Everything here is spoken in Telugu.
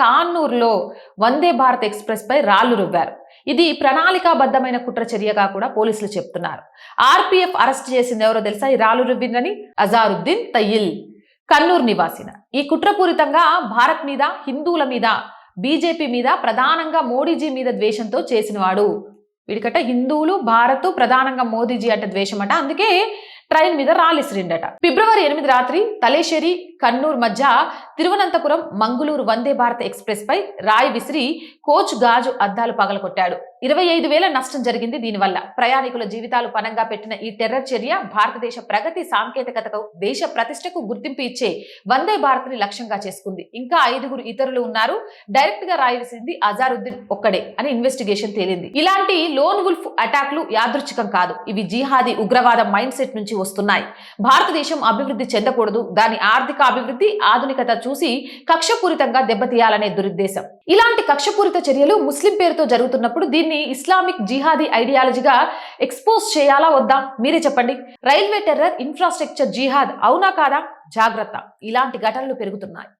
కాన్నూరులో వందే భారత్ ఎక్స్ప్రెస్ పై రాళ్లు రువ్వారు. ఇది ప్రణాళికాబద్ధమైన కుట్ర చర్యగా కూడా పోలీసులు చెప్తున్నారు. ఆర్పీఎఫ్ అరెస్ట్ చేసింది ఎవరో తెలుసా? ఈ రాళ్లు రువ్విందని అజారుద్దీన్ తయ్యిల్, కన్నూరు నివాసిన. ఈ కుట్రపూరితంగా భారత్ మీద, హిందువుల మీద, బీజేపీ మీద, ప్రధానంగా మోడీజీ మీద ద్వేషంతో చేసినవాడు. వీడికట హిందువులు, భారత్, ప్రధానంగా మోదీజీ అంటే ద్వేషమట. అందుకే ట్రైన్ మీద రాలిసిరిండట. ఫిబ్రవరి 8 రాత్రి తలేశ్వరి కన్నూర్ మధ్య తిరువనంతపురం మంగుళూరు వందే భారత్ ఎక్స్ప్రెస్ పై రాయి విసిరి కోచ్ గాజు అద్దాలు పగలగొట్టాడు. 25,000 నష్టం జరిగింది. దీనివల్ల ప్రయాణికుల జీవితాలు పనంగా పెట్టిన ఈ టెర్రర్ చర్య భారతదేశ ప్రగతి, సాంకేతికతకు, దేశ ప్రతిష్టకు గుర్తింపు ఇచ్చే వందే భారత్ ని లక్ష్యంగా చేసుకుంది. ఇంకా 5 ఇతరులు ఉన్నారు. డైరెక్ట్ గా రాయి విసింది అజారుద్దీన్ ఒక్కడే అని ఇన్వెస్టిగేషన్ తేలింది. ఇలాంటి లోన్ వుల్ఫ్ అటాక్లు యాదృచ్ఛికం కాదు. ఇవి జిహాదీ ఉగ్రవాద మైండ్ సెట్ నుంచి వస్తున్నాయి. భారతదేశం అభివృద్ధి చెందకూడదు, దాని ఆర్థిక అభివృద్ధి, ఆధునికత చూసి కక్షపూరితంగా దెబ్బతీయాలనే దురుద్దేశం. ఇలాంటి కక్షపూరిత చర్యలు ముస్లిం పేరుతో జరుగుతున్నప్పుడు దీన్ని ఇస్లామిక్ జిహాదీ ఐడియాలజీగా ఎక్స్పోజ్ చేయాలా వద్దా? మీరే చెప్పండి. రైల్వే టెర్రర్, ఇన్ఫ్రాస్ట్రక్చర్ జిహాద్ అవునా కాదా? జాగ్రత్త, ఇలాంటి ఘటనలు పెరుగుతున్నాయి.